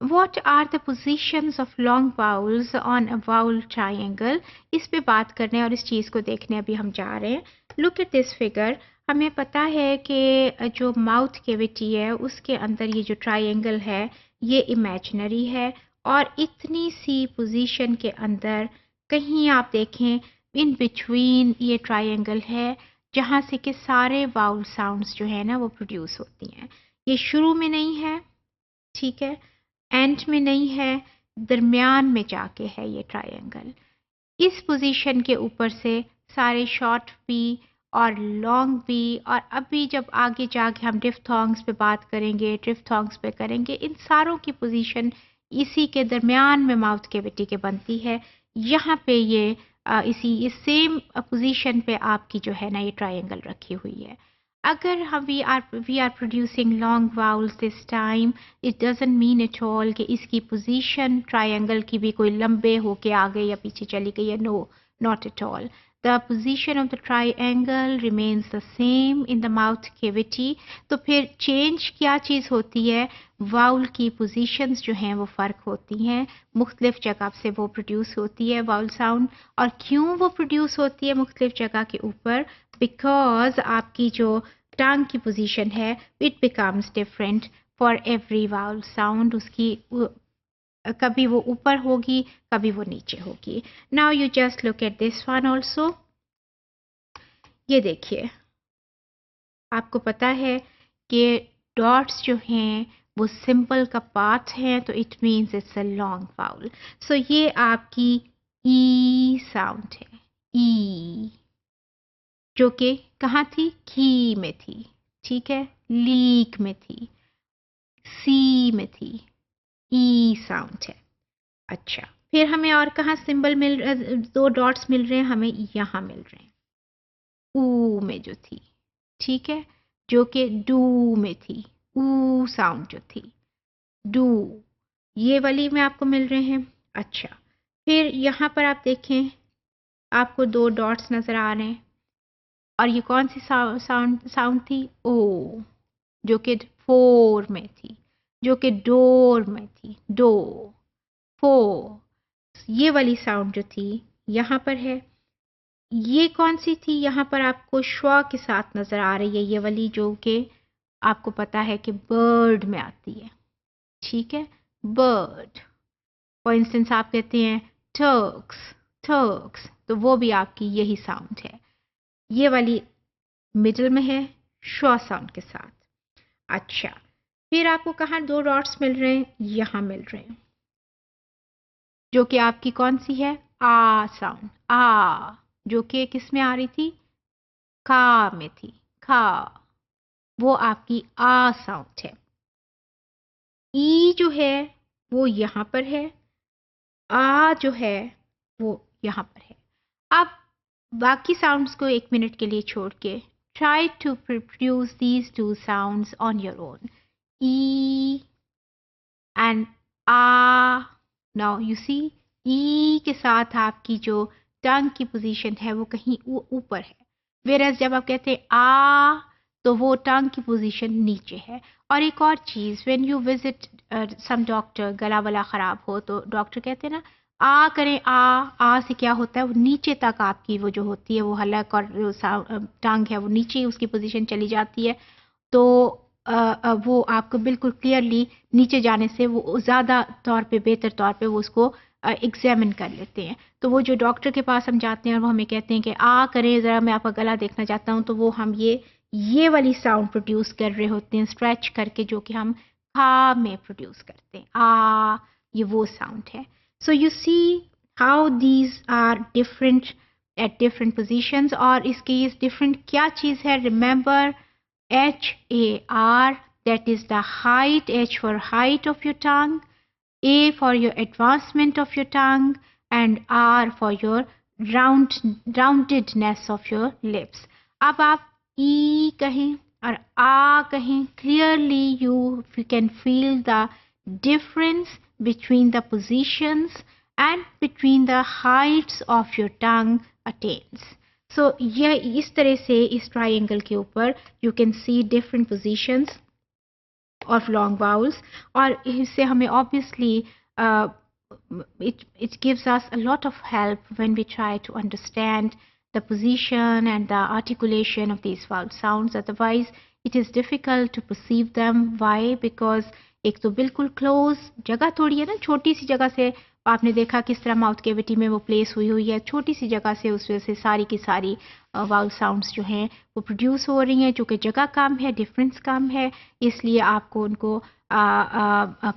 What are the positions of long vowels on a vowel triangle? इस पे बात करने और इस चीज़ को देखने अभी हम जा रहे हैं. Look at this figure. हमें पता है कि जो माउथ कैविटी है उसके अंदर ये जो ट्रायंगल है ये इमेजिनरी है और इतनी सी पोजीशन के अंदर कहीं आप देखें इन बिटवीन ये ट्रायंगल है जहाँ से कि सारे वाउल साउंड्स जो है ना वो प्रोड्यूस होती हैं. ये शुरू में नहीं है, ठीक है, एंड में नहीं है, दरमियान में जाके है ये ट्रायंगल. इस पोजीशन के ऊपर से सारे शॉर्ट भी और लॉन्ग भी और अभी जब आगे जाके हम डिफ्थोंग्स पे बात करेंगे, ट्रिफ्थोंग्स पे करेंगे, इन सारों की पोजीशन इसी के दरमियान में माउथ कैविटी के बनती है. यहाँ पे ये इस सेम पोजीशन पे आपकी जो है ना ये ट्रायंगल रखी हुई है. अगर हम we are producing long vowels this time, it doesn't mean at all कि इसकी पोजीशन ट्रायंगल की भी कोई लंबे होके आ गई या पीछे चली गई है. No, not at all. The position of the triangle remains the same in the mouth cavity. तो फिर change क्या चीज़ होती है? वाउल की positions जो हैं वो फ़र्क होती हैं, मुख्तलिफ जगह से वो प्रोड्यूस होती है वाउल साउंड. और क्यों वो प्रोड्यूस होती है मुख्तलिफ जगह के ऊपर? बिकॉज आपकी जो टंग की पोजीशन है it becomes different for every vowel sound. उसकी कभी वो ऊपर होगी, कभी वो नीचे होगी. Now you just look at this one also. ये देखिए, आपको पता है कि डॉट्स जो हैं वो सिंपल का पार्ट हैं, तो it means it's a long vowel. So ये आपकी ई साउंड है, ई, जो कि कहाँ थी? की में थी, ठीक है, लीक में थी, सी में थी, ई साउंड है. अच्छा, फिर हमें और कहाँ सिंबल मिल, दो डॉट्स मिल रहे हैं, हमें यहाँ मिल रहे हैं ऊ में जो थी, ठीक है, जो कि डू में थी, ऊ साउंड जो थी, डू, ये वाली में आपको मिल रहे हैं. अच्छा, फिर यहाँ पर आप देखें आपको दो डॉट्स नजर आ रहे हैं और ये कौन सी साउंड थी? ओ, जो कि फोर में थी, जो कि डोर में थी, डो, फो. ये वाली साउंड जो थी यहाँ पर है. ये कौन सी थी? यहाँ पर आपको श्वा के साथ नजर आ रही है, ये वाली जो कि आपको पता है कि बर्ड में आती है, ठीक है, बर्ड. फॉर इंस्टेंस आप कहते हैं टर्क्स, टर्क्स, तो वो भी आपकी यही साउंड है. ये वाली मिडल में है श्वा साउंड के साथ. अच्छा, फिर आपको कहाँ दो डॉट्स मिल रहे हैं? यहाँ मिल रहे हैं, जो कि आपकी कौन सी है? आ साउंड, आ, जो कि किस में आ रही थी? का में थी, का, वो आपकी आ साउंड है. ई जो है वो यहाँ पर है, आ जो है वो यहाँ पर है. अब बाकी साउंड्स को एक मिनट के लिए छोड़ के try to produce these two sounds on your own. E and A. Now you see, E के साथ आपकी जो टंग की पोजीशन है वो कहीं ऊपर है, whereas जब आप कहते हैं आ तो वो टंग की पोजीशन नीचे है. और एक और चीज़, when you visit some doctor, गला वाला ख़राब हो तो डॉक्टर कहते हैं ना आ करें, आ से क्या होता है? वो नीचे तक आपकी वो जो होती है वो हलक और टंग है वो नीचे उसकी पोजीशन चली जाती है. तो वो आपको बिल्कुल क्लियरली नीचे जाने से वो ज़्यादा तौर पे, बेहतर तौर पे वो उसको एग्जामिन कर लेते हैं. तो वो जो डॉक्टर के पास हम जाते हैं और वो हमें कहते हैं कि आ करें ज़रा, मैं आपका गला देखना चाहता हूँ, तो वो हम ये वाली साउंड प्रोड्यूस कर रहे होते हैं स्ट्रेच करके, जो कि हम खा में प्रोड्यूस करते हैं. आ, ये वो साउंड है. So you see how these are different at different positions. और इसके ये डिफरेंट क्या चीज़ है? Remember, HAR, that is the height, H for height of your tongue, A for your advancement of your tongue, and R for your roundedness of your lips. अब आप E कहें और A कहें, clearly you can feel the difference between the positions and between the heights of your tongue attains. So यह इस तरह से इस ट्रायंगल के ऊपर you can see different positions of long vowels. اور اس سے ہمیں obviously it gives us a lot of help when we try to understand the position and the articulation of these vowel sounds. Otherwise it is difficult to perceive them. Why? Because ایک تو بالکل close جگہ تھوڑی ہے نا، چھوٹی سی جگہ سے آپ نے دیکھا کس طرح ماؤتھ کیوٹی میں وہ پلیس ہوئی ہے، چھوٹی سی جگہ سے اس وجہ سے ساری کی ساری واؤل ساؤنڈس جو ہیں وہ پروڈیوس ہو رہی ہیں. چونکہ جگہ کم ہے، ڈفرینس کم ہے، اس لیے آپ کو ان کو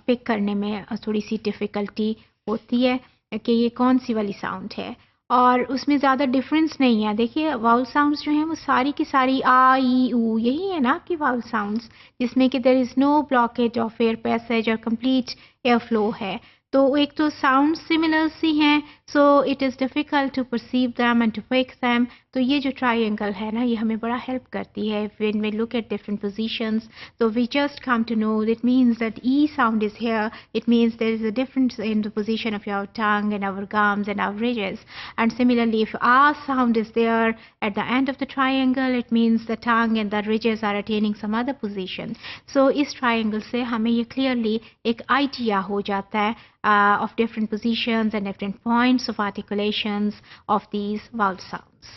پک کرنے میں تھوڑی سی ڈفیکلٹی ہوتی ہے کہ یہ کون سی والی ساؤنڈ ہے. اور اس میں زیادہ ڈفرینس نہیں ہے. دیکھیے واؤل ساؤنڈس جو ہیں وہ ساری کی ساری آ ای او یہی ہے نا آپ کی واؤل ساؤنڈس، جس میں کہ there is no blockage of air passage اور کمپلیٹ ایئر فلو ہے. تو ایک تو ساؤنڈ سملر سی ہیں، so it is difficult to perceive them and to pick them. تو یہ جو ٹرائی اینگل ہے نا یہ ہمیں بڑا ہیلپ کرتی ہے when we look at different positions. تو we just come to know that means that E sound is here, it means there is a difference in the position of your tongue and our gums and our ridges. And similarly, if R sound is there at the end of the triangle, it means the tongue and the ridges are attaining some other position. So us triangle سے ہمیں یہ clearly ایک idea ہو جاتا ہے of different positions and different points of articulations of these vowel sounds.